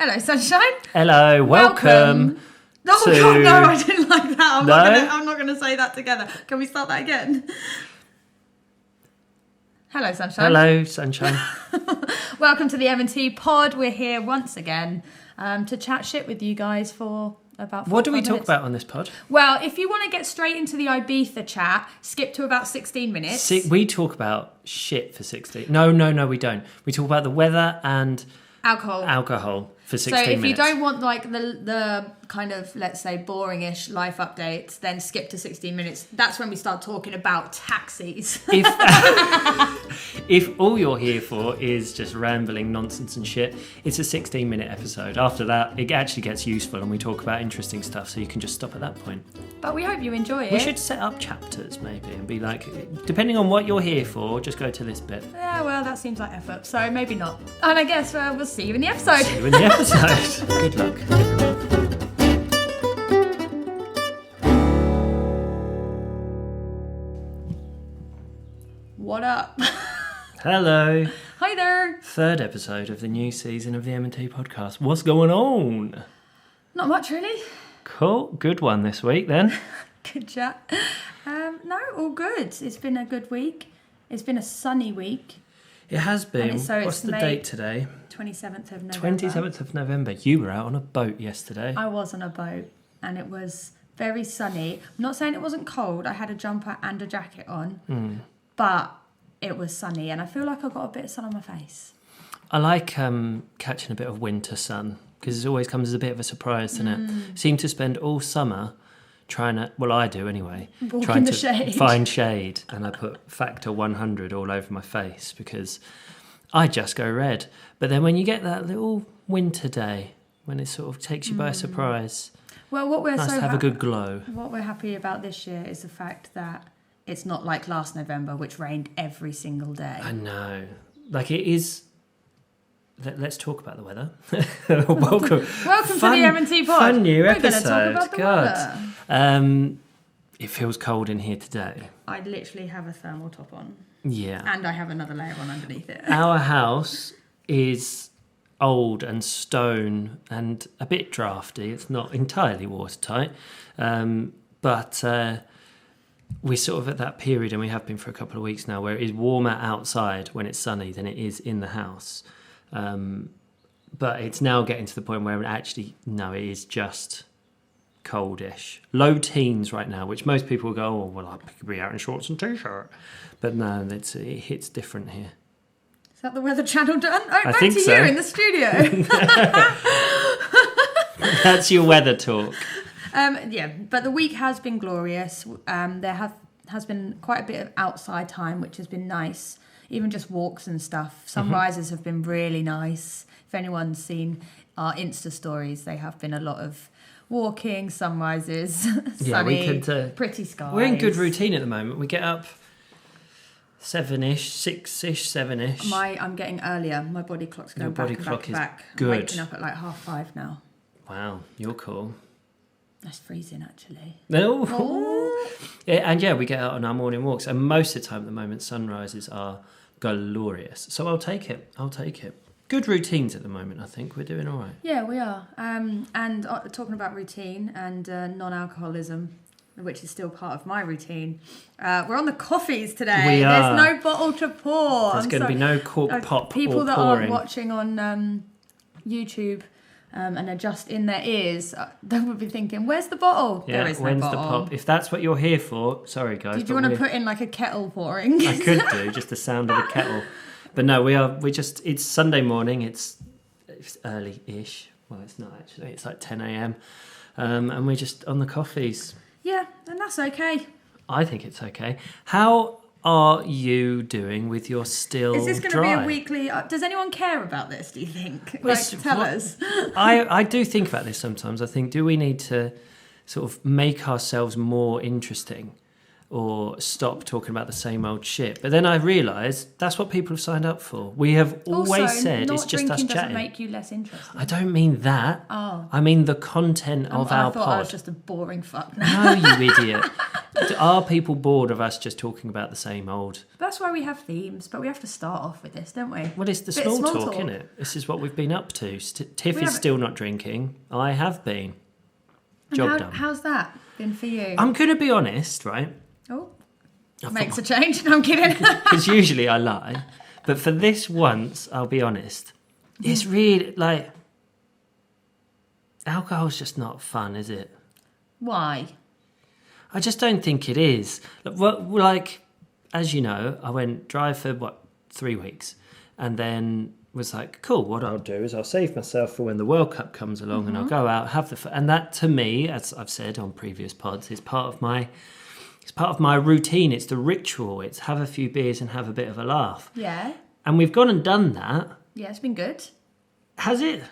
Hello, sunshine. Hello, welcome. Oh, to... God, no, I didn't like that. No? I'm not going to say that together. Can we start that again? Hello, sunshine. Hello, sunshine. Welcome to the M&T pod. We're here once again to chat shit with you guys for about 45 What do we minutes. talk about on this pod? Well, if you want to get straight into the Ibiza chat, skip to about 16 minutes. We talk about shit for 16. No, we don't. We talk about the weather and alcohol for 16 minutes. So if you don't want like the kind of, let's say, boring-ish life updates, then skip to 16 minutes. That's when we start talking about taxis. If all you're here for is just rambling nonsense and shit, it's a 16-minute episode. After that, it actually gets useful and we talk about interesting stuff, so you can just stop at that point. But we hope you enjoy it. We should set up chapters maybe and be like, depending on what you're here for, just go to this bit. Yeah, well, that seems like effort, so maybe not. And I guess we'll see you in the episode. See you in the episode. Good luck. What up? Hello. Hi there. Third episode of the new season of the M&T podcast. What's going on? Not much, really. Cool. Good one this week then. Good chat. No, all good. It's been a good week. It's been a sunny week. It has been. So what's the date today? 27th of November. 27th of November. You were out on a boat yesterday. I was on a boat and it was very sunny. I'm not saying it wasn't cold. I had a jumper and a jacket on. But it was sunny and I feel like I got a bit of sun on my face. I like catching a bit of winter sun because it always comes as a bit of a surprise, doesn't it? Seem to spend all summer trying to, well, I do anyway, trying to shade. Find shade, and I put factor 100 all over my face because I just go red. But then when you get that little winter day when it sort of takes you by surprise, well, what we're nice to have a good glow. What we're happy about this year is the fact that it's not like last November, which rained every single day. I know. Like it is... Let's talk about the weather. Welcome to the M&T pod. Fun new episode. We're going to talk about the weather. It feels cold in here today. I literally have a thermal top on. Yeah. And I have another layer on underneath it. Our house is old and stone and a bit drafty. It's not entirely watertight. But we're sort of at that period, and we have been for a couple of weeks now, where it is warmer outside when it's sunny than it is in the house. But it's now getting to the point where actually, no, it is just coldish. Low teens right now, which most people will go, oh, well, I could be out in shorts and t-shirt. But no, it hits different here. Is that the Weather Channel done? Oh, I back think to so. you in the studio. That's your weather talk. Yeah, but the week has been glorious. There has been quite a bit of outside time, which has been nice. Even just walks and stuff. Sunrises have been really nice. If anyone's seen our Insta stories, they have been a lot of walking, sunrises, sunny, pretty skies. We're in good routine at the moment. We get up 7-ish, 6-ish, 7-ish. I'm getting earlier. My body clock's going back to back. Good. I'm waking up at like 5:30 now. Wow, you're cool. That's freezing, actually. No. Oh. Yeah, and we get out on our morning walks, and most of the time at the moment, sunrises are glorious. So I'll take it. Good routines at the moment, I think. We're doing all right. Yeah, we are. And talking about routine and non-alcoholism, which is still part of my routine, we're on the coffees today. We are. There's no bottle to pour. There's going to be no cork pop people or that pouring. aren't watching on YouTube and are just in their ears, they would be thinking, where's the bottle? Yeah, there is no when's bottle. the pop? If that's what you're here for, sorry guys. Did you want to put in like a kettle pouring? I could do, just the sound of the kettle. But no, it's Sunday morning, it's early-ish. Well, it's not actually, it's like 10 a.m. And we're just on the coffees. Yeah, and that's okay. I think it's okay. How are you doing with your still Is this going to dry? be a weekly... does anyone care about this, do you think? Tell us. I do think about this sometimes. I think, do we need to sort of make ourselves more interesting or stop talking about the same old shit? But then I realise that's what people have signed up for. We have always said it's just us chatting. Doesn't make you less interesting. I don't mean that. Oh. I mean the content of our pod. I thought I was just a boring fuck now. No, you idiot. Are people bored of us just talking about the same old? That's why we have themes, but we have to start off with this, don't we? Well, it's the Bit small small talk, talk. isn't it? This is what we've been up to. Tiff We is haven't- still not drinking. I have been. And Job done. How's that been for you? I'm going to be honest, right? Oh, makes a change. No, I'm kidding. Because usually I lie. But for this once, I'll be honest. It's really, like... Alcohol's just not fun, is it? Why? I just don't think it is. Like, as you know, I went dry for, 3 weeks. And then was like, cool, what I'll do is I'll save myself for when the World Cup comes along and I'll go out, have the fun. And that, to me, as I've said on previous pods, is part of my routine. It's the ritual. It's have a few beers and have a bit of a laugh. Yeah. And we've gone and done that. Yeah, it's been good. Has it?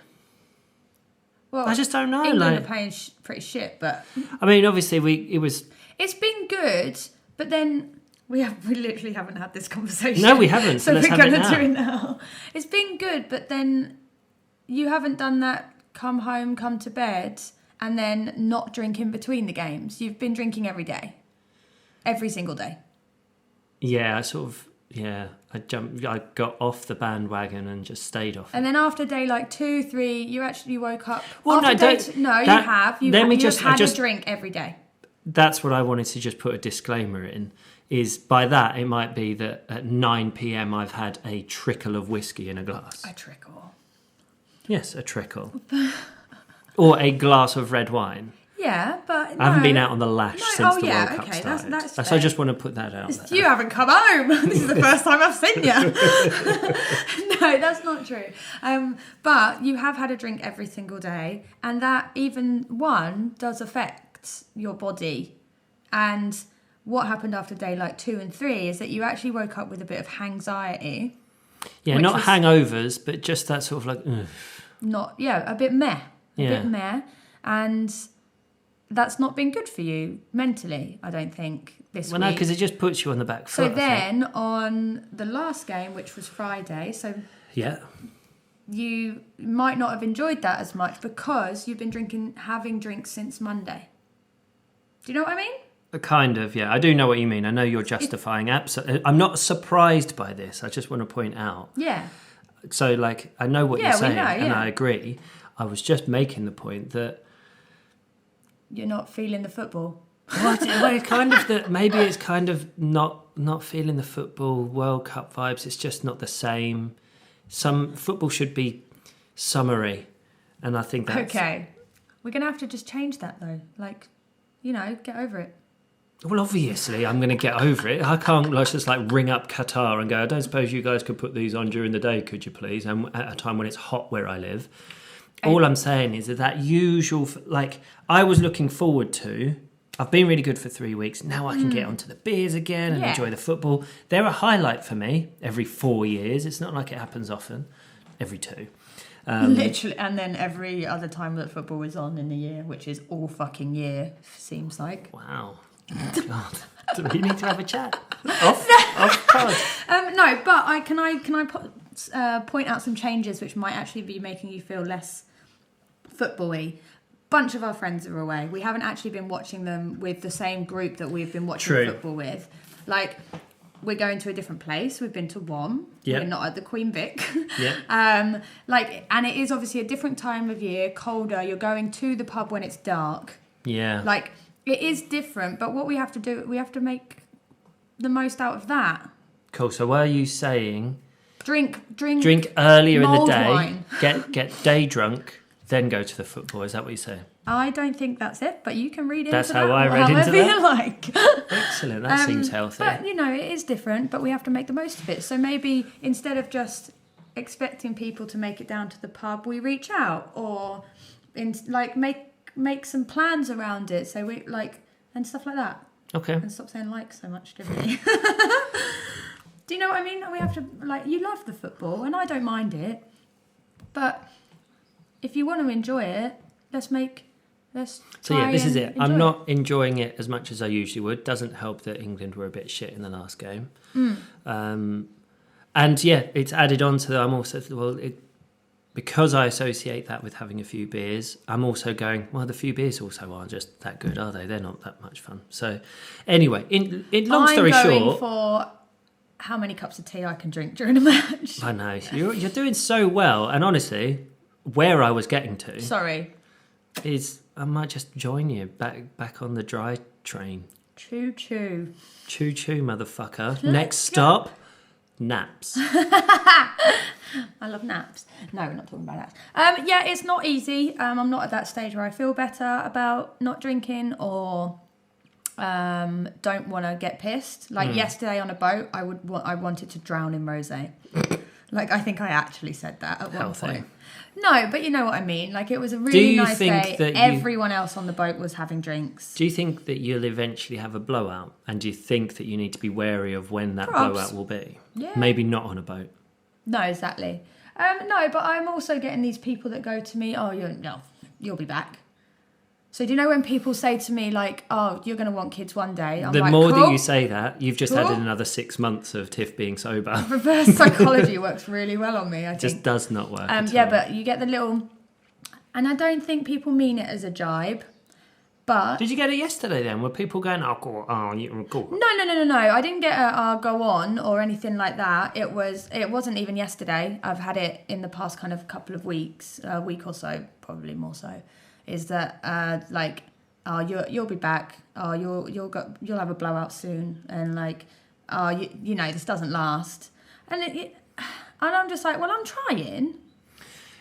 Well, I just don't know. England are playing pretty shit, but I mean, obviously, it was. it's been good. But then we literally haven't had this conversation. No, we haven't. So let's we're have it going to now. do it now. It's been good, but then you haven't done that. Come home, come to bed, and then not drink in between the games. You've been drinking every day, every single day. Yeah, I got off the bandwagon and just stayed off. And then after day like 2, 3, you actually woke up. Well, after no, day don't- you that- have. let me You've just- had I just- a drink every day. That's what I wanted to just put a disclaimer in. Is by that it might be that at 9 p.m. I've had a trickle of whiskey in a glass. A trickle. Yes, a trickle. Or a glass of red wine. Yeah, but I haven't no. been out on the lash No, since the yeah, World Cup okay, started. that's So I fair. just want to put that out there. You haven't come home. This is the first time I've seen you. No, that's not true. But you have had a drink every single day, and that even one does affect your body. And what happened after day like 2 and 3 is that you actually woke up with a bit of anxiety. Yeah, which not was- hangovers, but just that sort of like... ugh. A bit meh. A Yeah. bit meh. And that's not been good for you mentally, I don't think, this Well, no, week. because it just puts you on the back So foot. I think. then on the last game, which was Friday, so Yeah. you might not have enjoyed that as much because you've been having drinks since Monday. Do you know what I mean? Kind of, yeah. I do know what you mean. I know you're justifying. I'm not surprised by this. I just want to point out. Yeah. So, like, I know what Yeah, you're we saying, know, and yeah. I agree. I was just making the point that... You're not feeling the football. Well, kind of that. Maybe it's kind of not feeling the football World Cup vibes. It's just not the same. Some football should be summery, and I think that's Okay. We're going to have to just change that though. Like, get over it. Well, obviously, I'm going to get over it. I can't just ring up Qatar and go, I don't suppose you guys could put these on during the day, could you please? And at a time when it's hot where I live. All I'm saying is that usual, I was looking forward to, I've been really good for 3 weeks. Now I can get onto the beers again and Yeah. enjoy the football. They're a highlight for me every 4 years. It's not like it happens often, every 2. Literally, and then every other time that football is on in the year, which is all fucking year, seems like. Wow. God. Do we need to have a chat? Off pod. No, but can I point out some changes which might actually be making you feel less football-y. Bunch of our friends are away. We haven't actually been watching them with the same group that we've been watching True. football with. Like, we're going to a different place. We've been to Wom. Yep. We're not at the Queen Vic. Yeah. And it is obviously a different time of year, colder. You're going to the pub when it's dark. Yeah. Like, it is different, but what we have to do, we have to make the most out of that. Cool. So were you saying Drink earlier in the mulled day, wine. get day drunk, then go to the football? Is that what you're saying? I don't think that's it, but you can read into That's that. how I read however into that. you like. Excellent. That seems healthy. But, it is different, but we have to make the most of it. So maybe instead of just expecting people to make it down to the pub, we reach out or make some plans around it. So we and stuff like that. Okay. And stop saying so much, didn't we? Do you know what I mean? We have to, you love the football, and I don't mind it. But if you want to enjoy it, let's So yeah, this is it. I'm enjoy not enjoying it as much as I usually would. Doesn't help that England were a bit shit in the last game. And yeah, it's added on to that. I'm also, because I associate that with having a few beers, I'm also going, well, the few beers also aren't just that good, are they? They're not that much fun. So anyway, in long story I'm going short... for how many cups of tea I can drink during a match. I know. You're doing so well. And honestly, where I was getting to... Sorry. ...is I might just join you back on the dry train. Choo choo. Choo choo, motherfucker. Next stop, naps. I love naps. No, we're not talking about naps. Yeah, it's not easy. I'm not at that stage where I feel better about not drinking or don't want to get pissed. Like yesterday on a boat, I wanted to drown in rosé. Like, I think I actually said that at one point. No, but you know what I mean. Like, it was a really nice day. Everyone else on the boat was having drinks. Do you think that you'll eventually have a blowout? And do you think that you need to be wary of when that blowout will be? Yeah. Maybe not on a boat. No, exactly. No, but I'm also getting these people that go to me, oh, you'll be back. So do you know when people say to me, like, oh, you're going to want kids one day? I'm the like, more cool. that you say that, you've just added another 6 months of Tiff being sober. Reverse psychology works really well on me, I think. Just does not work yeah, but you get the little... And I don't think people mean it as a jibe, but... Did you get it yesterday then? Were people going, oh, go on, you go on? No. I didn't get a go on or anything like that. It wasn't even yesterday. I've had it in the past kind of couple of weeks, a week or so, probably more so. Is that like, oh, you'll be back. Oh, you'll have a blowout soon, and like, oh, you know, this doesn't last. And and I'm just like, well, I'm trying.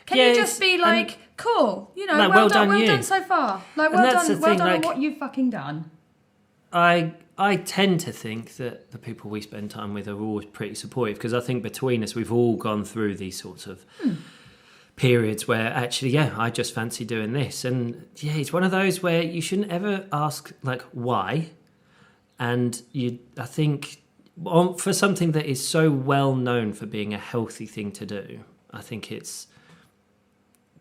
Can you just be like, cool, you know, like, well done so far. Like, well done on what you've fucking done. I tend to think that the people we spend time with are always pretty supportive, because I think between us, we've all gone through these sorts of periods where actually, I just fancy doing this. And yeah, it's one of those where you shouldn't ever ask, like, why. And I think for something that is so well known for being a healthy thing to do, I think it's...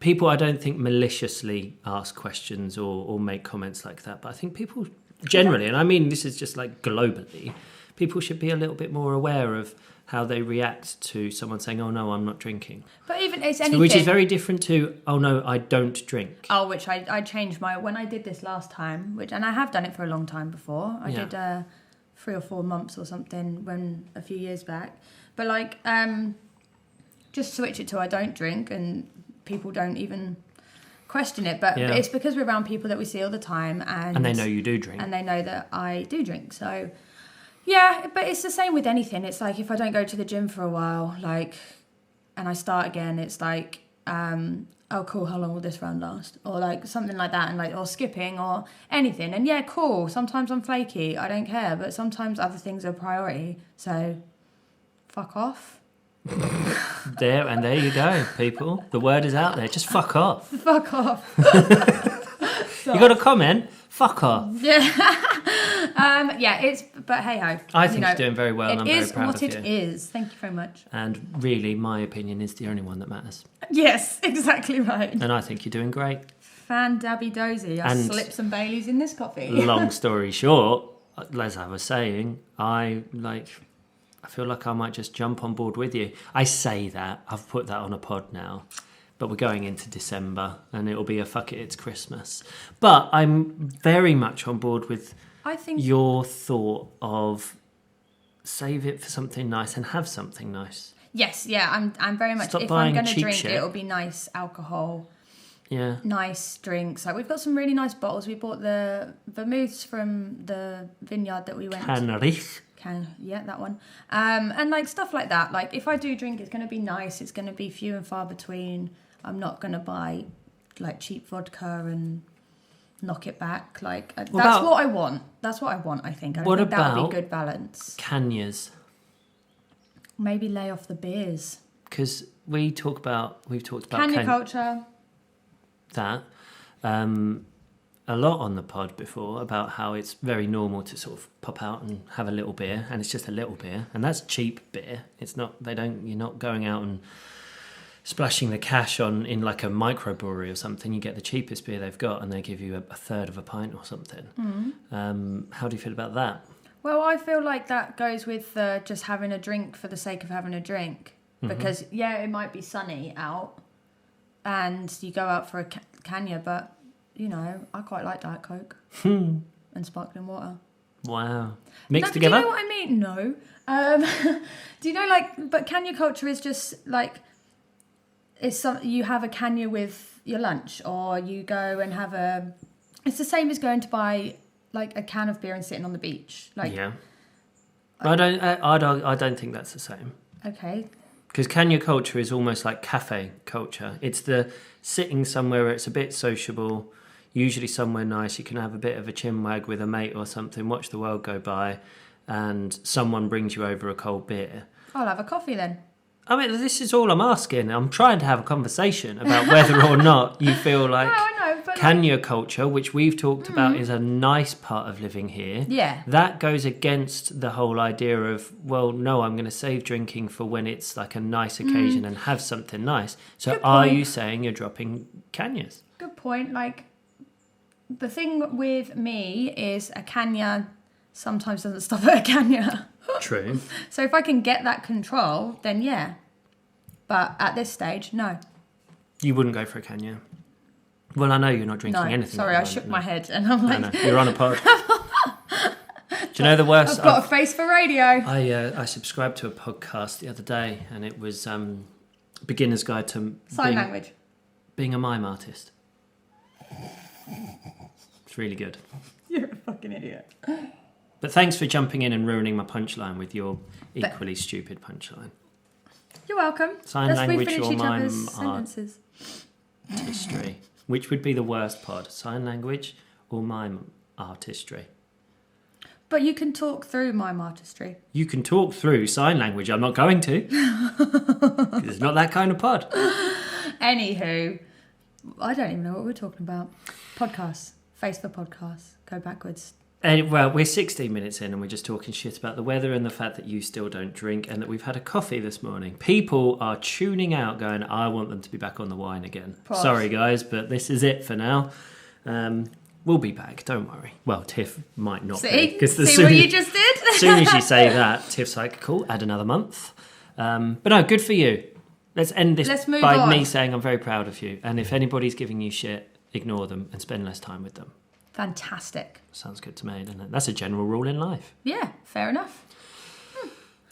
People, I don't think, maliciously ask questions or make comments like that. But I think people generally, and I mean this is just like globally, people should be a little bit more aware of how they react to someone saying, oh, no, I'm not drinking. But even it's anything... Which is very different to, oh, no, I don't drink. Oh, which I changed when I did this last time, and I have done it for a long time before. I did 3 or 4 months or something a few years back. But like, just switch it to I don't drink, and people don't even question it. But it's because we're around people that we see all the time. And they know you do drink. And they know that I do drink, so... Yeah, but it's the same with anything. It's like if I don't go to the gym for a while, like, and I start again, it's like, oh, cool, how long will this round last? Or like something like that, and like, or skipping or anything. And yeah, cool, sometimes I'm flaky, I don't care, but sometimes other things are a priority. So, fuck off. There you go, people. The word is out there. Just fuck off. Fuck off. You got a comment? Fuck off. Yeah. But hey ho. I think you're doing very well, and I'm very proud of you. It is what it is. Thank you very much. And really, my opinion is the only one that matters. Yes, exactly right. And I think you're doing great. Fan dabby dozy. I slipped some Baileys in this coffee. Long story short, as I was saying, I feel like I might just jump on board with you. I say that. I've put that on a pod now. But we're going into December, and it'll be a fuck it, it's Christmas. But I'm very much on board with your thought of save it for something nice and have something nice. Yes, yeah, I'm very much... Stop if buying I'm going to drink, shit. it'll be nice alcohol. Yeah. Nice drinks. Like, we've got some really nice bottles. We bought the vermouths from the vineyard that we went to. Yeah, that one. And like stuff like that. Like, if I do drink, it's going to be nice. It's going to be few and far between. I'm not going to buy like cheap vodka and knock it back. Like, that's what I want. That's what I want, I think. I think that would be good balance. Canyas? Maybe lay off the beers. Because we've talked about Canya culture. That. A lot on the pod before about how it's very normal to sort of pop out and have a little beer, and it's just a little beer, and that's cheap beer. It's not, you're not going out and splashing the cash in like a microbrewery or something. You get the cheapest beer they've got, and they give you a third of a pint or something. How do you feel about that? Well, I feel like that goes with just having a drink for the sake of having a drink, because it might be sunny out, and you go out for a Canya, but, I quite like Diet Coke and sparkling water. Wow. Mixed Do together? you know what I mean? No. Do you know, but Canya culture is just, you have a Canya with your lunch, or you go and have it's the same as going to buy, a can of beer and sitting on the beach. Yeah. I don't think that's the same. Okay. Because Canya culture is almost like cafe culture. It's the sitting somewhere where it's a bit sociable, usually somewhere nice. You can have a bit of a chinwag with a mate or something, watch the world go by, and someone brings you over a cold beer. I'll have a coffee then. I mean, this is all I'm asking. I'm trying to have a conversation about whether or not you feel like No, I know, but Canya culture, which we've talked about, is a nice part of living here. Yeah. That goes against the whole idea of, well, no, I'm going to save drinking for when it's like a nice occasion and have something nice. So Good are point. you saying you're dropping Canyas? Good point. The thing with me is a Canya sometimes doesn't stop at a Canya. True. So if I can get that control, then yeah. But at this stage, no. You wouldn't go for a Canya? Well, I know you're not drinking anything. Sorry, I shook my head and I'm like... No, you're on a pod. Do you know the worst? I've got a face for radio. I subscribed to a podcast the other day, and it was Beginner's Guide to Sign language. Being a mime artist. It's really good. You're a fucking idiot. But thanks for jumping in and ruining my punchline with your equally stupid punchline. You're welcome. Sign language refinish or each mime other's sentences. artistry. Which would be the worst pod? Sign language or mime artistry? But you can talk through mime artistry. You can talk through sign language. I'm not going to. It's not that kind of pod. Anywho, I don't even know what we're talking about. Podcasts. Face for podcasts. Go backwards. Well, we're 16 minutes in and we're just talking shit about the weather and the fact that you still don't drink and that we've had a coffee this morning. People are tuning out going, I want them to be back on the wine again. Posh. Sorry, guys, but this is it for now. We'll be back, don't worry. Well, Tiff might not be. See what you just did? As soon as you say that, Tiff's like, cool, add another month. But no, good for you. Let's end this by me saying I'm very proud of you. And if anybody's giving you shit, ignore them and spend less time with them. Fantastic. Sounds good to me, doesn't it? That's a general rule in life. Yeah, fair enough.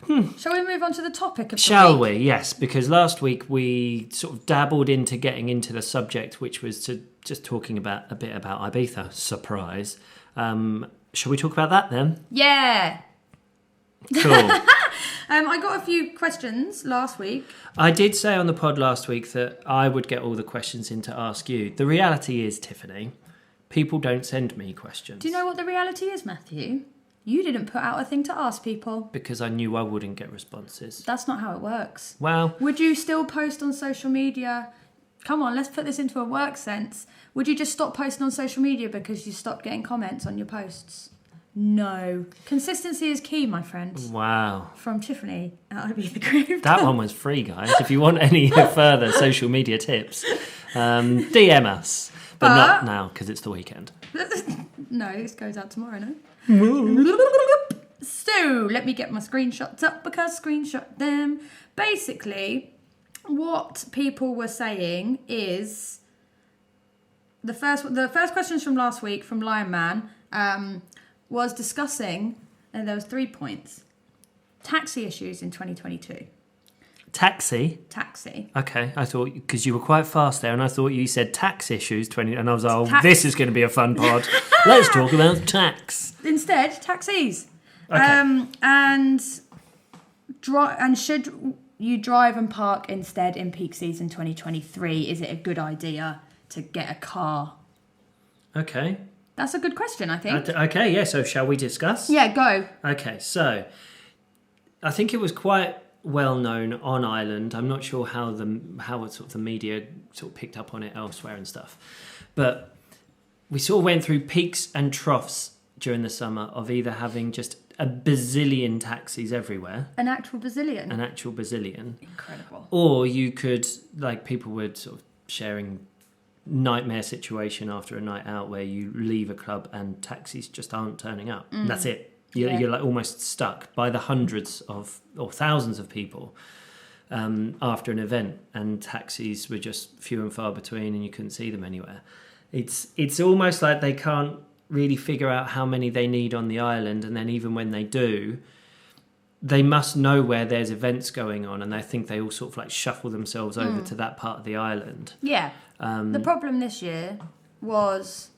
Shall we move on to the topic of the Shall week? we? Yes, because last week we sort of dabbled into getting into the subject, which was to just talking about a bit about Ibiza. Surprise. Shall we talk about that then? Yeah. Cool. I got a few questions last week. I did say on the pod last week that I would get all the questions in to ask you. The reality is, Tiffany, people don't send me questions. Do you know what the reality is, Matthew? You didn't put out a thing to ask people. Because I knew I wouldn't get responses. That's not how it works. Well, Would you still post on social media? Come on, let's put this into a work sense. Would you just stop posting on social media because you stopped getting comments on your posts? No. Consistency is key, my friend. wow. From Tiffany at Ibiza Creative Club. That one was free, guys. If you want any further social media tips, DM us. But not now, because it's the weekend. No, this goes out tomorrow, no? So, let me get my screenshots up because screenshot them. Basically, what people were saying is the first questions from last week from Lion Man was discussing, and there was 3 points. Taxi issues in 2022. Taxi? Taxi. Okay, I thought, because you were quite fast there, and I thought you said tax issues, and I was like, oh, this is going to be a fun pod. Let's talk about tax. Instead, taxis. Okay. And should you drive and park instead in peak season 2023? Is it a good idea to get a car? Okay. That's a good question, I think. Okay, yeah, so shall we discuss? Yeah, go. Okay, so I think it was quite well known on Ireland. I'm not sure how sort of the media sort of picked up on it elsewhere and stuff. But we sort of went through peaks and troughs during the summer of either having just a bazillion taxis everywhere. An actual bazillion. Incredible. Or you could, like, people were sort of sharing nightmare situation after a night out where you leave a club and taxis just aren't turning up. That's it. You're like almost stuck by the hundreds of or thousands of people. after an event, and taxis were just few and far between, and you couldn't see them anywhere. It's almost like they can't really figure out how many they need on the island, and then even when they do, they must know where there's events going on, and I think they all sort of like shuffle themselves over to that part of the island. Yeah. The problem this year was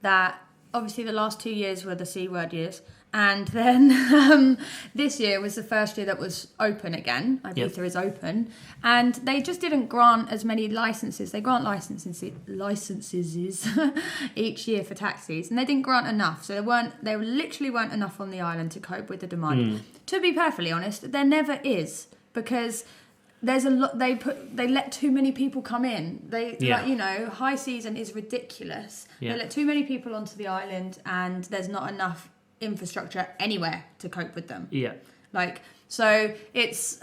that obviously the last 2 years were the C word years, and then this year was the first year that was open again. Ibiza is open, and they just didn't grant as many licenses. They grant licenses each year for taxis, and they didn't grant enough. So there literally weren't enough on the island to cope with the demand. To be perfectly honest, there never is, because there's a lot. They let too many people come in. High season is ridiculous. They let too many people onto the island, and there's not enough infrastructure anywhere to cope with them. So it's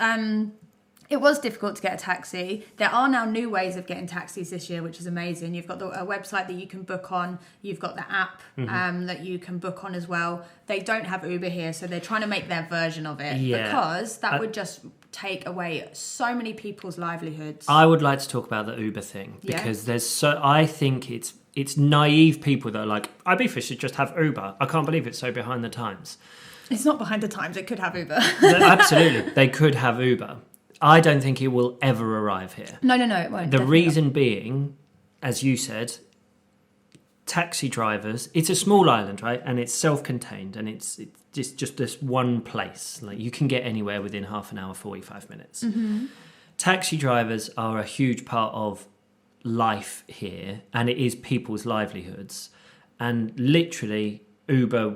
it was difficult to get a taxi. There are now new ways of getting taxis this year, which is amazing. You've got a website that you can book on. You've got the app that you can book on as well. They don't have Uber here, so they're trying to make their version of it, because that would just take away so many people's livelihoods. I would like to talk about the Uber thing, because I think it's naive people that are like, Ibiza should just have Uber. I can't believe it's so behind the times. It's not behind the times. It could have Uber. Absolutely. They could have Uber. I don't think it will ever arrive here. No, it won't. The reason being, as you said, taxi drivers, it's a small island, right? And it's self-contained, and it's just this one place. Like, you can get anywhere within half an hour, 45 minutes. Taxi drivers are a huge part of life here, and it is people's livelihoods. And literally, Uber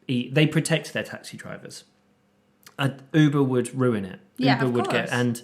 they protect their taxi drivers. Uber would ruin it. Uber would course. Like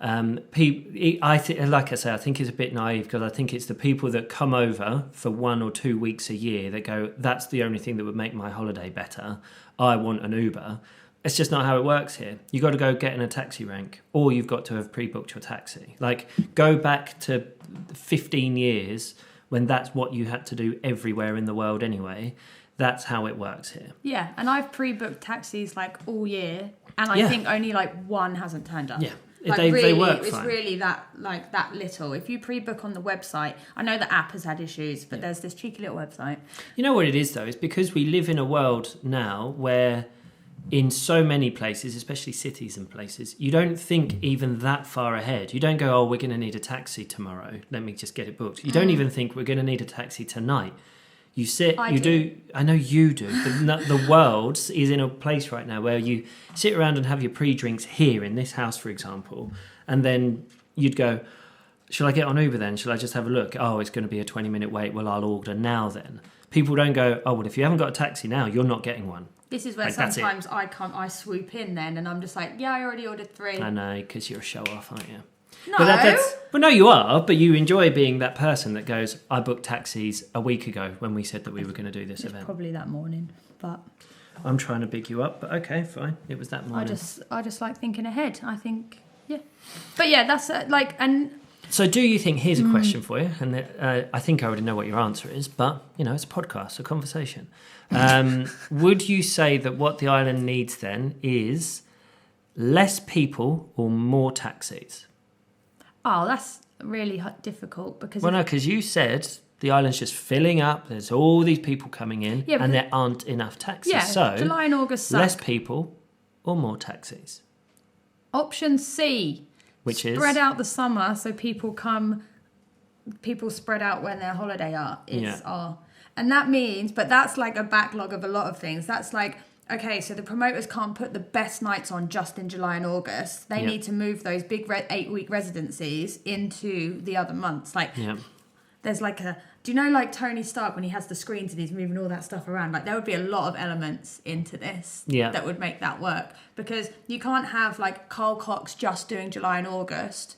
I say, I think it's a bit naive, because I think it's the people that come over for 1 or 2 weeks a year that go, that's the only thing that would make my holiday better. I want an Uber. It's just not how it works here. You got to go get in a taxi rank, or you've got to have pre-booked your taxi. Like, go back to 15 years when that's what you had to do everywhere in the world anyway. That's how it works here. Yeah, and I've pre-booked taxis like all year, and I think only like one hasn't turned up. Yeah, like, they work it's fine. really that little. If you pre-book on the website, I know the app has had issues, but there's this cheeky little website. You know what it is though? It's because we live in a world now where, in so many places, especially cities and places, you don't think even that far ahead. You don't go, oh, we're going to need a taxi tomorrow. Let me just get it booked. You don't even think we're going to need a taxi tonight. You sit, I know you do, but the world is in a place right now where you sit around and have your pre-drinks here in this house, for example, and then you'd go, shall I get on Uber then? Shall I just have a look? Oh, it's going to be a 20-minute wait. Well, I'll order now then. People don't go, oh, well, if you haven't got a taxi now, you're not getting one. This is where sometimes I swoop in then, and I'm just like, yeah, I already ordered 3. I know, because you're a show-off, aren't you? No. But no, you are. But you enjoy being that person that goes, I booked taxis a week ago when we said that we were going to do this event. Probably that morning, but I'm trying to big you up. But okay, fine. It was that morning. I just like thinking ahead. I think, yeah. But yeah, that's and. So do you think, here's a question for you, and I think I already know what your answer is, but, it's a podcast, a conversation. Would you say that what the island needs then is less people or more taxis? Oh, that's really difficult, because... Well, no, because you said the island's just filling up, there's all these people coming in, and there aren't enough taxis. Yeah, so July and August suck. Less people or more taxis? Option C. Which is? Spread out the summer so people spread out when their holiday are. And that means, but that's like a backlog of a lot of things. That's like, okay, so the promoters can't put the best nights on just in July and August. They need to move those big 8-week residencies into the other months. Like, there's like do you know like Tony Stark when he has the screens and he's moving all that stuff around? Like, there would be a lot of elements into this that would make that work, because you can't have like Carl Cox just doing July and August.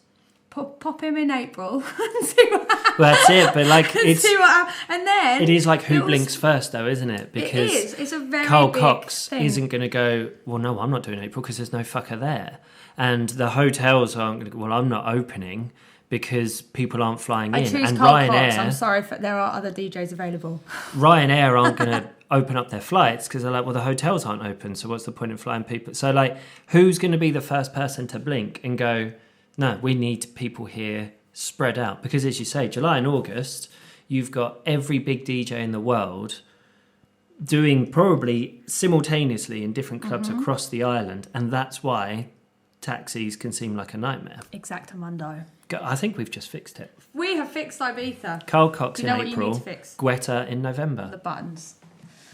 Pop him in April and see what happens. Well, that's it, but like it's see what happens. And then it is like who blinks first, though, isn't it? Because it is. It's a very Carl big Cox thing. isn't going to go, well, no, I'm not doing April because there's no fucker there, and the hotels aren't going to go, well, I'm not opening because people aren't flying I in. choose And cold Ryanair, Cox. I'm sorry, there are other DJs available. Ryanair aren't going to open up their flights because they're like, well, the hotels aren't open, so what's the point in flying people? So, like, who's going to be the first person to blink and go, no, we need people here spread out? Because, as you say, July and August, you've got every big DJ in the world doing probably simultaneously in different clubs across the island, and that's why taxis can seem like a nightmare. Exactamundo. I think we've just fixed it. We have fixed Ibiza. Carl Cox in You know what April, you need to fix? Greta in November. The buttons.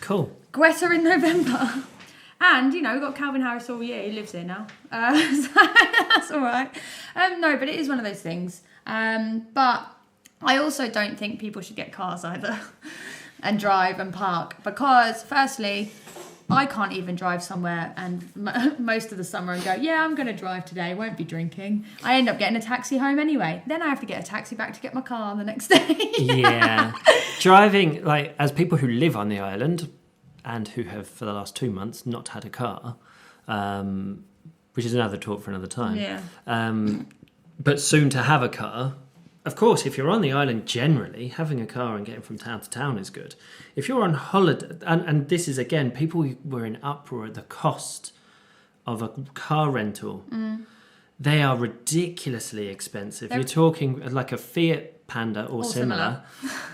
Cool. Greta in November. And, you know, we've got Calvin Harris all year. He lives here now. So that's all right. No, but it is one of those things. But I also don't think people should get cars either and drive and park. Because, firstly, I can't even drive somewhere and most of the summer and go, yeah, I'm going to drive today, won't be drinking. I end up getting a taxi home anyway. Then I have to get a taxi back to get my car the next day. Yeah. Driving, like, as people who live on the island and who have, for the last 2 months, not had a car, which is another talk for another time. Yeah. But soon to have a car. Of course, if you're on the island generally, having a car and getting from town to town is good. If you're on holiday, and this is, again, people were in uproar at the cost of a car rental. They are ridiculously expensive. You're talking like a Fiat Panda or similar.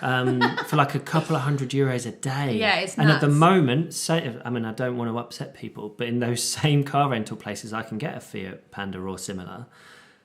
For like a couple of €100 a day. Yeah, it's And nuts. at the moment, I mean, I don't want to upset people, but in those same car rental places, I can get a Fiat Panda or similar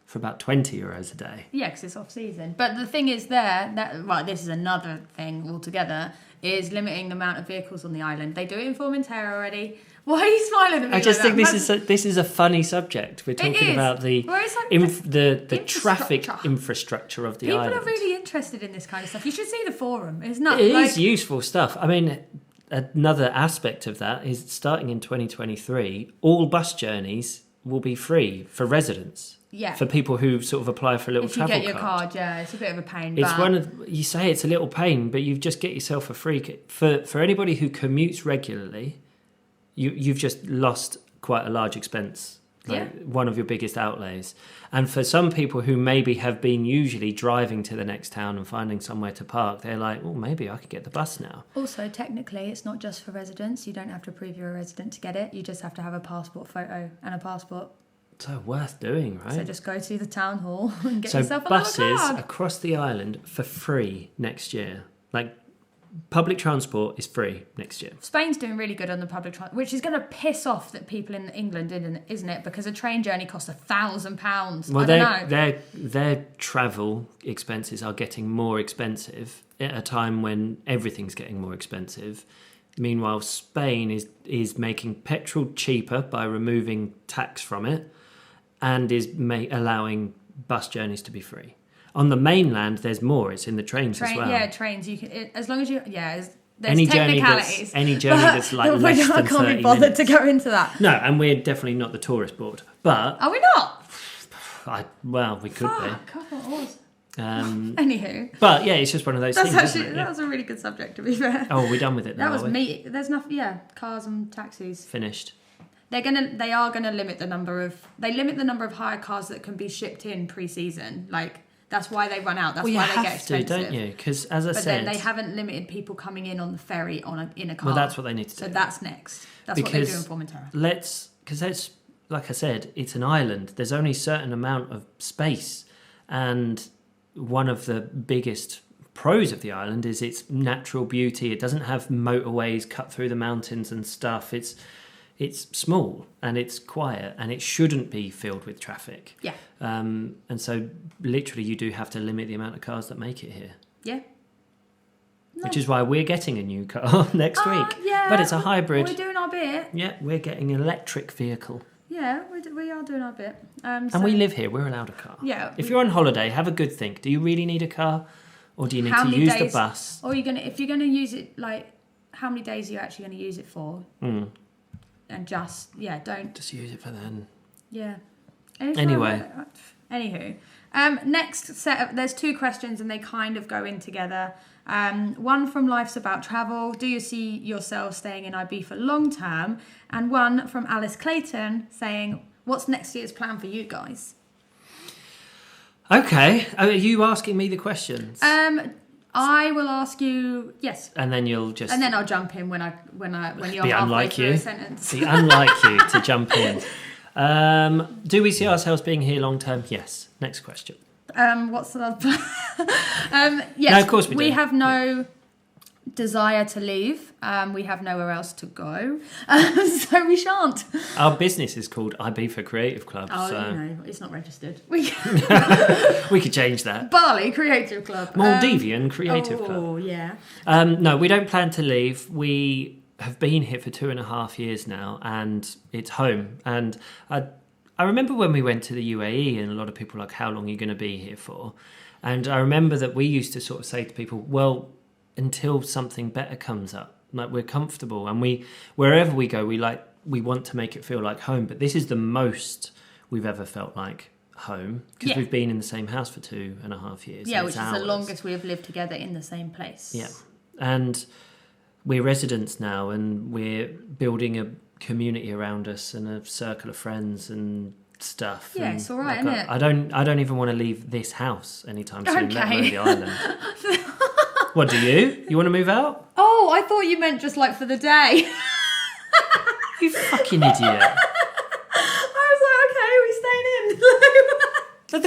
for about €20 a day. Yeah, because it's off season. But the thing is this is another thing altogether, is limiting the amount of vehicles on the island. They do it in Formentera already. Why are you smiling at me? I just like think this is a funny subject. We're talking about the the traffic infrastructure of the island. People are really interested in this kind of stuff. You should see the forum. It's not. It is useful stuff. I mean, another aspect of that is starting in 2023, all bus journeys will be free for residents. Yeah. For people who sort of apply for a little travel card. If you get your card, yeah, it's a bit of a pain. It's you say it's a little pain, but you just get yourself a free. For anybody who commutes regularly, you've just lost quite a large expense. One of your biggest outlays. And for some people who maybe have been usually driving to the next town and finding somewhere to park, they're like, well, maybe I could get the bus now. Also, technically, it's not just for residents. You don't have to prove you're a resident to get it. You just have to have a passport photo and a passport. So worth doing, right? So just go to the town hall and get so yourself a buses little card. across the island for free next year. Like, public transport is free next year. Spain's doing really good on the public transport, which is going to piss off the people in England, isn't it? Because a train journey costs £1,000. Well, I don't know. Their travel expenses are getting more expensive at a time when everything's getting more expensive. Meanwhile, Spain is making petrol cheaper by removing tax from it, and is allowing bus journeys to be free. On the mainland, there's more. It's in the trains as well. Yeah, trains. You can, as long as you, there's any technicalities. Journey that's like less than 30 minutes. I can't be bothered to go into that. No, and we're definitely not the tourist board. But are we not? We could be. Anywho. But yeah, it's just one of those things. That was a really good subject, to be fair. Oh, we're done with it now. That was me. There's nothing. Yeah, cars and taxis. Finished. They are gonna limit the number of hire cars that can be shipped in pre-season. Like, that's why they run out. That's why they get expensive, don't you? Because as I said, but then they haven't limited people coming in on the ferry in a car. Well, that's what they need to do. So that's next. That's what they do in Formentera. Because like I said, it's an island. There's only a certain amount of space, and one of the biggest pros of the island is its natural beauty. It doesn't have motorways cut through the mountains and stuff. It's small and it's quiet and it shouldn't be filled with traffic. Yeah. And so literally you do have to limit the amount of cars that make it here. Yeah. Which is why we're getting a new car next week. Yeah. But it's a hybrid. We're doing our bit. Yeah, we're getting an electric vehicle. Yeah, we are doing our bit. And we live here. We're allowed a car. Yeah. If you're on holiday, have a good think. Do you really need a car? Or do you need to use the bus? Or if you're gonna use it, like, how many days are you actually gonna use it for? And don't just use it for then. Yeah. Anyway. Anywho, next set. There's two questions and they kind of go in together. One from Life's About Travel. Do you see yourself staying in Ibiza long term? And one from Alice Clayton saying, what's next year's plan for you guys? Okay. Are you asking me the questions? I will ask you, yes. And then you'll just... And then I'll jump in when you're be halfway unlike through you. a sentence. Be unlike you to jump in. Do we see ourselves being here long term? Yes. Next question. What's the other? Yes, no, of course we do. We have no desire to leave. We have nowhere else to go, so we shan't. Our business is called Ibiza Creative Club. Oh, so no, it's not registered. We could change that. Bali Creative Club. Maldivian Creative Club. Oh, yeah. No, we don't plan to leave. We have been here for 2.5 years now, and it's home. And I remember when we went to the UAE, and a lot of people were like, how long are you going to be here for? And I remember that we used to sort of say to people, well, until something better comes up. Like, we're comfortable, and wherever we go, we want to make it feel like home. But this is the most we've ever felt like home, because we've been in the same house for 2.5 years. Yeah, which is the longest we have lived together in the same place. Yeah, and we're residents now, and we're building a community around us and a circle of friends and stuff. Yeah, and it's all right, isn't it? I don't even want to leave this house anytime soon, let alone the island. What do you? You want to move out? Oh, I thought you meant just like for the day. You fucking idiot. I was like, okay, we staying in.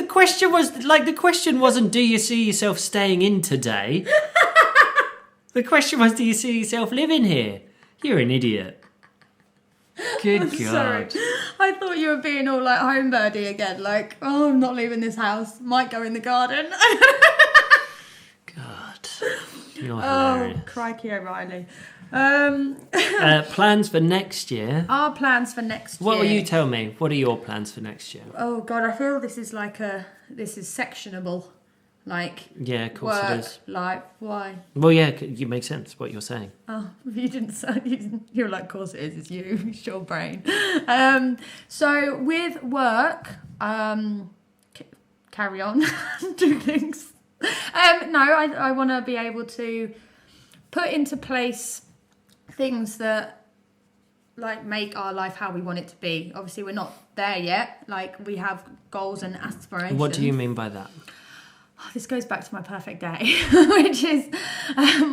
The question wasn't, do you see yourself staying in today? The question was, do you see yourself living here? You're an idiot. Good God. Sorry. I thought you were being all like home birdie again. Like, oh, I'm not leaving this house. Might go in the garden. God. You're hilarious. Oh, crikey O'Reilly. Plans for next year? Our plans for next year. What will you tell me? What are your plans for next year? Oh, God, I feel this is sectionable. Like, yeah, of course work, it is. life, why? Well, yeah, you make sense what you're saying. Oh, you didn't say. You're like, of course it is. It's you. It's your brain. So with work, carry on, do things. No, I want to be able to put into place things that like make our life how we want it to be. Obviously, we're not there yet. Like, we have goals and aspirations. What do you mean by that? This goes back to my perfect day, which is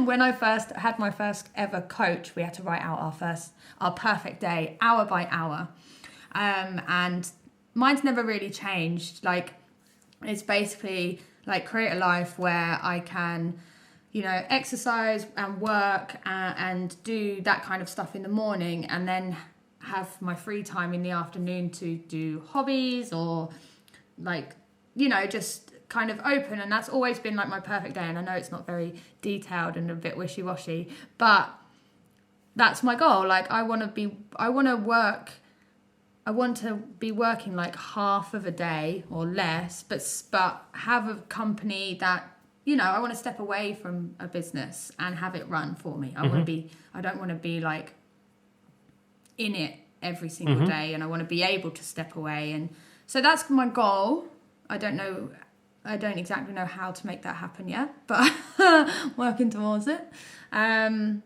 when I first had my first ever coach. We had to write out our perfect day, hour by hour, and mine's never really changed. Like, it's basically like create a life where I can, exercise and work and do that kind of stuff in the morning, and then have my free time in the afternoon to do hobbies or just kind of open. And that's always been like my perfect day. And I know it's not very detailed and a bit wishy-washy, but that's my goal. Like, I want to be working like half of a day or less, but have a company that, I want to step away from a business and have it run for me. I don't want to be like in it every single day, and I want to be able to step away. And so that's my goal. I don't exactly know how to make that happen yet, but working towards it. Yeah,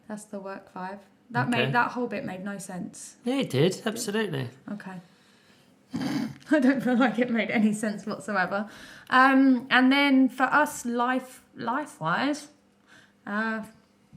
that's the work 5. That whole bit made no sense. Yeah, it did. Absolutely. Okay. I don't feel like it made any sense whatsoever. And then for us, life-wise,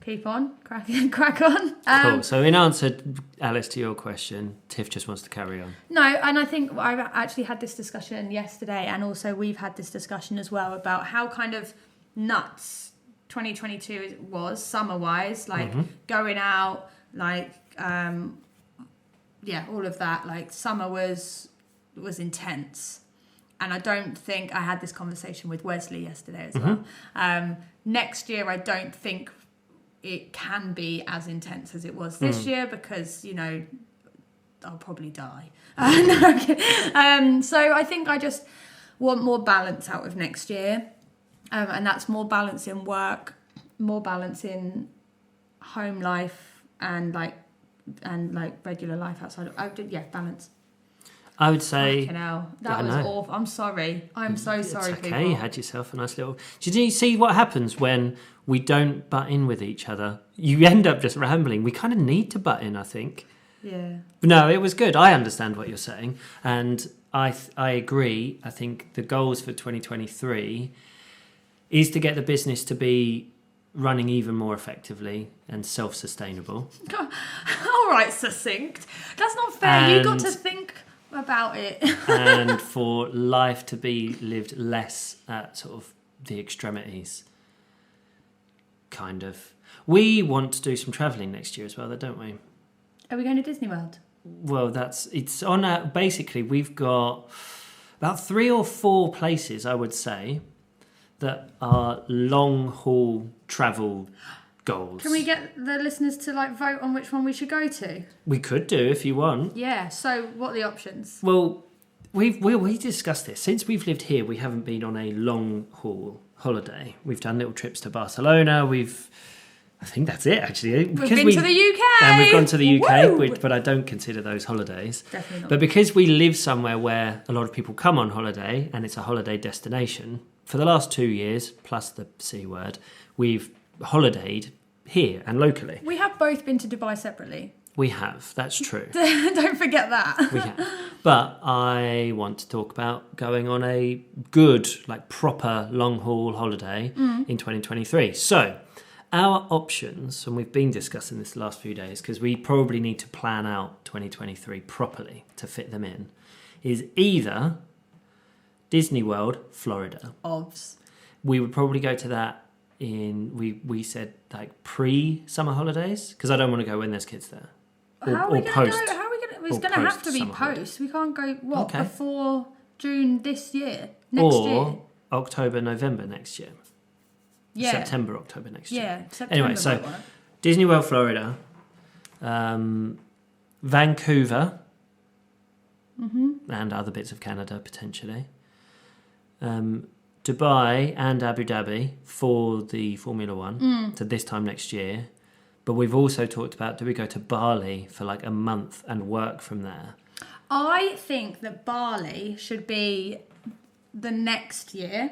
keep on, crack on. Cool. So in answer, Alice, to your question, Tiff just wants to carry on. No, and I think I've actually had this discussion yesterday, and also we've had this discussion as well about how kind of nuts 2022 was summer-wise, like going out, like all of that. Like, summer was intense, and I don't think I had this conversation with Wesley yesterday as well. Next year, I don't think it can be as intense as it was this year, because I'll probably die. So I think I just want more balance out of next year, and that's more balance in work, more balance in home life, and regular life outside of, balance. I would say... That was awful. I'm sorry. I'm so sorry, it's okay. people. You had yourself a nice little... Did you see what happens when we don't butt in with each other? You end up just rambling. We kind of need to butt in, I think. Yeah. No, it was good. I understand what you're saying, and I agree. I think the goals for 2023 is to get the business to be running even more effectively and self-sustainable. All right, succinct. That's not fair. You got to think about it. And for life to be lived less at sort of the extremities. Kind of. We want to do some travelling next year as well, though, don't we? Are we going to Disney World? Well, it's on basically we've got about 3 or 4 places, I would say, that are long haul travel goals. Can we get the listeners to vote on which one we should go to? We could do if you want. Yeah. So what are the options? Well, we discussed this. Since we've lived here, we haven't been on a long haul holiday. We've done little trips to Barcelona. I think that's it, actually. We've been to the UK. And we've gone to the UK, Woo! but I don't consider those holidays. Definitely not. But because we live somewhere where a lot of people come on holiday and it's a holiday destination, for the last 2 years, plus the C word, we've holidayed here and locally. We have both been to Dubai separately. We have, that's true. Don't forget that. We have. But I want to talk about going on a good, proper long-haul holiday in 2023. So, our options, and we've been discussing this the last few days, because we probably need to plan out 2023 properly to fit them in, is either Disney World, Florida. Ovs. We would probably go to that we said pre-summer holidays, because I don't want to go when there's kids there. How are we going post. to go? How are we going to... It's going to have to be post. Holidays. We can't go, before June this year? Next year? Or October, November next year. Yeah. September, October next year. Yeah, September. Anyway, so Disney World, Florida, Vancouver, and other bits of Canada potentially, Dubai and Abu Dhabi for the Formula One, so this time next year. But we've also talked about, do we go to Bali for a month and work from there? I think that Bali should be the next year.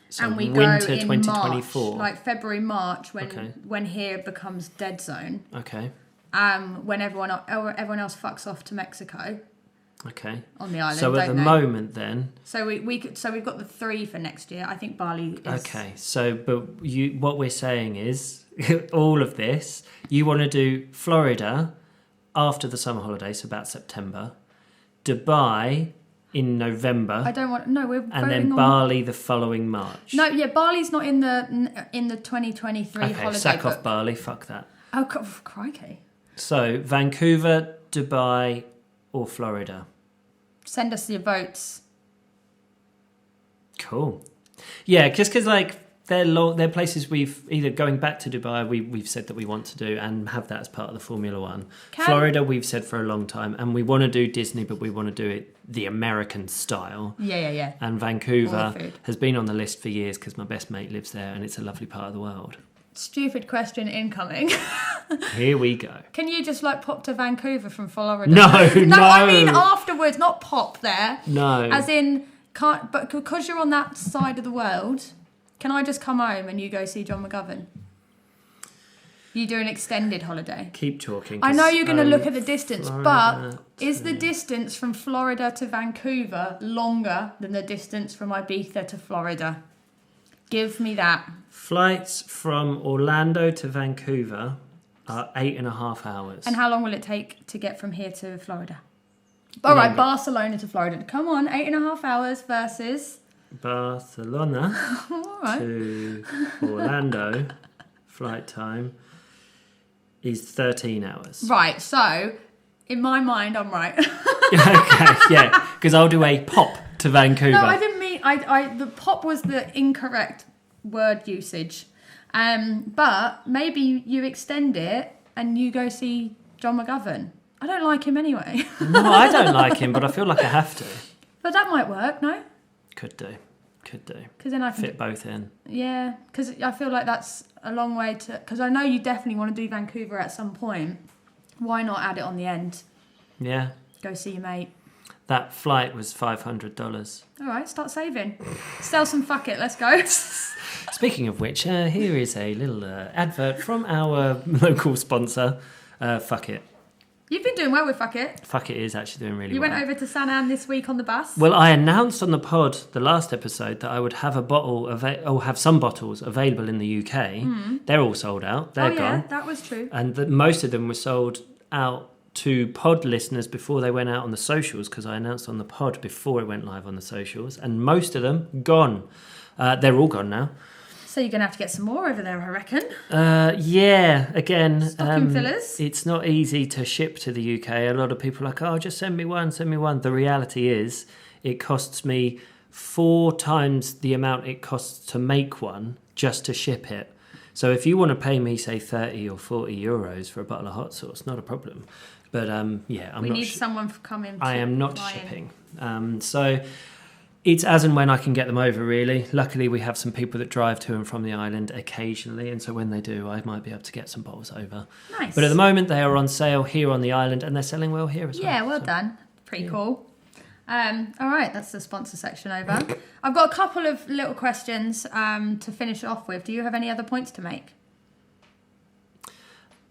So and we winter go in 2024. March, February, March, when here becomes dead zone. Okay. When everyone else fucks off to Mexico. Okay. On the island. So at the moment, then. So we've got the 3 for next year. I think Bali is. Okay. So, but what we're saying is, all of this, you want to do Florida after the summer holidays, so about September, Dubai in November. I don't want. No, we're voting and then Bali the following March. No, yeah, Bali's not in the 2023 okay, holiday. Sack book. off Bali. Fuck that. Oh, crikey! So Vancouver, Dubai, or Florida. Send us your votes. Cool. Yeah, just because they're places we've either going back to Dubai, we've said that we want to do and have that as part of the Formula One. Florida, we've said for a long time, and we want to do Disney, but we want to do it the American style. Yeah. And Vancouver has been on the list for years because my best mate lives there, and it's a lovely part of the world. Stupid question incoming. Here we go. Can you just pop to Vancouver from Florida? No. I mean afterwards, not pop there. No. As in, but because you're on that side of the world, can I just come home and you go see John McGovern? You do an extended holiday. Keep talking. I know you're going to look at the distance, but is the distance from Florida to Vancouver longer than the distance from Ibiza to Florida? Give me that. Flights from Orlando to Vancouver are 8.5 hours. And how long will it take to get from here to Florida? All right, Barcelona to Florida. Come on, 8.5 hours versus... Barcelona to Orlando, flight time is 13 hours. Right, so in my mind, I'm right. Okay, yeah, because I'll do a pop to Vancouver. No, I didn't mean... the pop was the incorrect word usage. But maybe you extend it and you go see John McGovern. I don't like him anyway. No, I don't like him, but I feel like I have to. But that might work, no? Could do. Because then I can fit both in. Yeah, because I feel like that's a long way to... Because I know you definitely want to do Vancouver at some point. Why not add it on the end? Yeah. Go see your mate. That flight was $500. All right, start saving. Sell some fuck it, let's go. Speaking of which, here is a little advert from our local sponsor, Fuck It. You've been doing well with Fuck It. Fuck It is actually doing really You well. went over to San Anne this week on the bus. Well, I announced on the pod, the last episode, that I would have have some bottles available in the UK. They're all sold out. They're gone. That was true. And most of them were sold out to pod listeners before they went out on the socials, because I announced on the pod before it went live on the socials. And most of them gone. They're all gone now. So you're going to have to get some more over there, I reckon. Yeah, again, Stocking fillers. It's not easy to ship to the UK. A lot of people are like, oh, just send me one. The reality is it costs me 4 times the amount it costs to make one just to ship it. So if you want to pay me, say, 30 or 40 euros for a bottle of hot sauce, not a problem. But we need someone to come in. I am not shipping. So it's as and when I can get them over, really. Luckily, we have some people that drive to and from the island occasionally, and so when they do, I might be able to get some bottles over. Nice. But at the moment, they are on sale here on the island, and they're selling well here as well. Yeah, well done. Pretty cool. All right, that's the sponsor section over. I've got a couple of little questions to finish off with. Do you have any other points to make?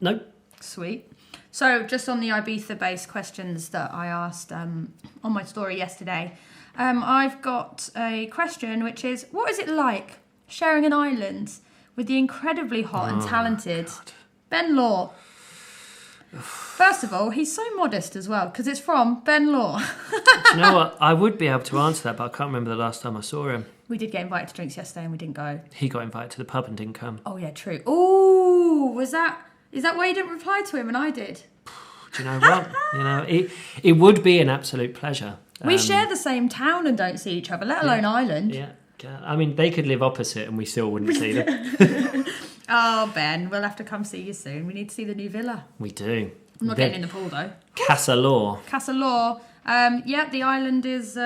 No. Sweet. So just on the Ibiza-based questions that I asked on my story yesterday, I've got a question which is, what is it like sharing an island with the incredibly hot and talented Ben Law? First of all, he's so modest as well, because it's from Ben Law. Do you know what? I would be able to answer that, but I can't remember the last time I saw him. We did get invited to drinks yesterday and we didn't go. He got invited to the pub and didn't come. Oh, yeah, true. Ooh, is that why you didn't reply to him and I did? Do you know what? It would be an absolute pleasure. We share the same town and don't see each other, let alone Ireland. Yeah. I mean, they could live opposite and we still wouldn't see them. Oh, Ben, we'll have to come see you soon. We need to see the new villa. We do. I'm not getting in the pool, though. Casa Law. Casa Law. Yeah, the island is...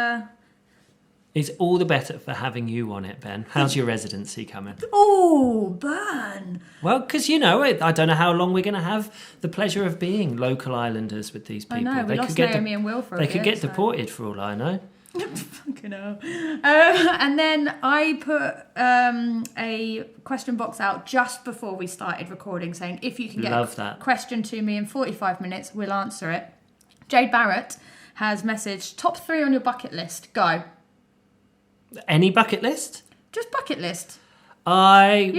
It's all the better for having you on it, Ben. How's your residency coming? Oh, Ben. Well, because, I don't know how long we're going to have the pleasure of being local islanders with these people. I know, we lost Naomi and Will for a bit. They could get deported for all I know. Fucking hell. And then I put a question box out just before we started recording saying, if you can get a question to me in 45 minutes, we'll answer it. Jade Barrett has messaged, top 3 on your bucket list. Go. Any bucket list? Just bucket list. You're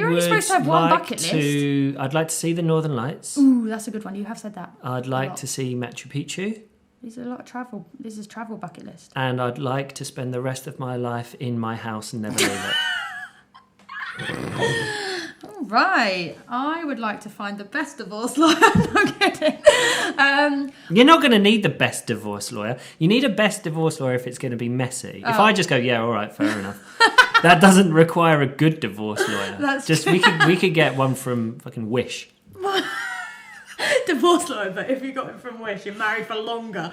only supposed to have one bucket list. I'd like to see the Northern Lights. Ooh, that's a good one. You have said that. I'd like to see Machu Picchu. There's a lot of travel. This is travel bucket list. And I'd like to spend the rest of my life in my house and never leave it. All right. I would like to find the best divorce lawyer. No kidding. You're not going to need the best divorce lawyer. You need a best divorce lawyer if it's going to be messy. If I just go, yeah, all right, fair enough. That doesn't require a good divorce lawyer. That's just true. we could get one from fucking Wish. Divorce lawyer, but if you got it from Wish, you're married for longer.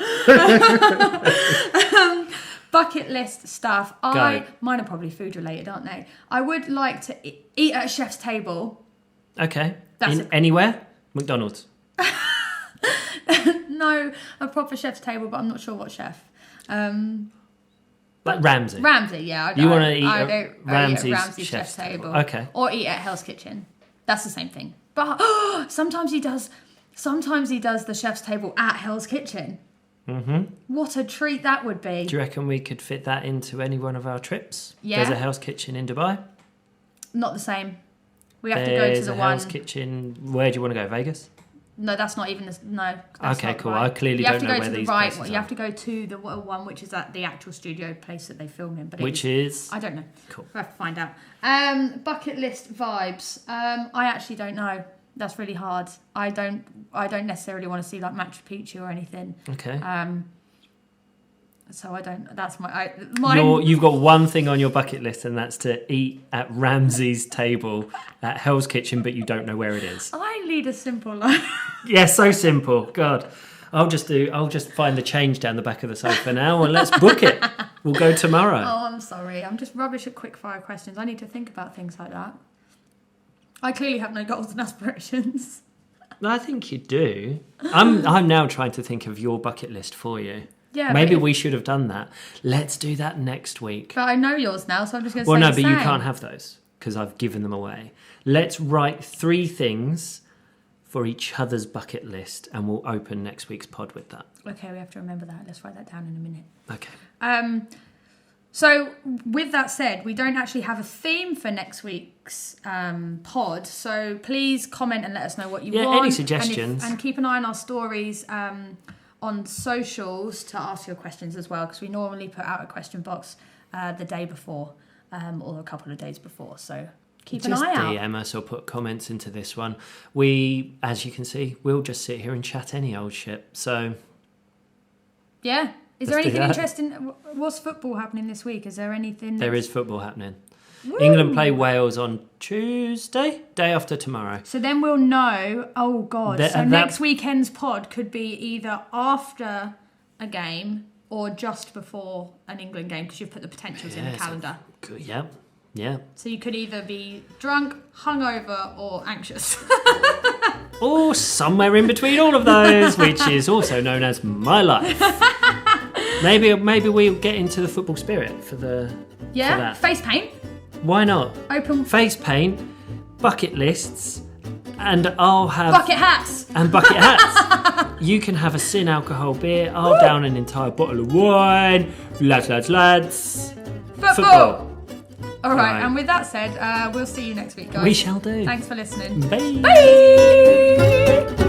Bucket list stuff. Mine are probably food related, aren't they? I would like to eat at a chef's table. Okay. Anywhere? McDonald's. No, a proper chef's table, but I'm not sure what chef. Like Ramsay. Ramsay, yeah. You want to eat at Ramsay's chef's table. Okay. Or eat at Hell's Kitchen. That's the same thing. But sometimes he does the chef's table at Hell's Kitchen. Mm-hmm. What a treat that would be. Do you reckon we could fit that into any one of our trips? Yeah. There's a Hell's Kitchen in Dubai. Not the same. We have to go to the one... There's a Hell's Kitchen... Where do you want to go? Vegas? No, that's not even... No. Okay, cool. I clearly don't know where these places are. You have to go to the one which is at the actual studio place that they film in. But which is? I don't know. Cool. We'll have to find out. Bucket list vibes. I actually don't know. That's really hard. I don't necessarily want to see like Machu Picchu or anything. Okay. So I don't. That's You've got one thing on your bucket list, and that's to eat at Ramsay's table at Hell's Kitchen, but you don't know where it is. I lead a simple life. Yeah, so simple. God, I'll just find the change down the back of the sofa now, and let's book it. We'll go tomorrow. Oh, I'm sorry. I'm just rubbish at quick-fire questions. I need to think about things like that. I clearly have no goals and aspirations. I think you do. I'm now trying to think of your bucket list for you. Yeah, maybe we should have done that. Let's do that next week. But I know yours now, so I'm just going to say Well, no, the but you same. can't have those because I've given them away. Let's write 3 things for each other's bucket list, and we'll open next week's pod with that. Okay, we have to remember that. Let's write that down in a minute. Okay. So with that said, we don't actually have a theme for next week's pod. So please comment and let us know what you want. Yeah, any suggestions. And keep an eye on our stories on socials to ask your questions as well, because we normally put out a question box the day before or a couple of days before. So keep an eye out. Just DM us or put comments into this one. We, as you can see, we'll just sit here and chat any old shit. So yeah. Is there Let's do anything that. interesting? What's football happening this week? Is there anything? There is football happening. Woo! England play Wales on Tuesday, day after tomorrow. So then we'll know. Oh God! And next weekend's pod could be either after a game or just before an England game, because you've put the potentials in the calendar. Good, yeah, yeah. So you could either be drunk, hungover, or anxious. Or somewhere in between all of those, which is also known as my life. Maybe we'll get into the football spirit for the for that. Face paint. Why not? Open Face paint, bucket lists, and I'll have bucket hats. and bucket hats. You can have a sin alcohol beer. I'll down an entire bottle of wine. Lads. Football. All right. Right. And with that said, we'll see you next week, guys. We shall do. Thanks for listening. Bye. Bye.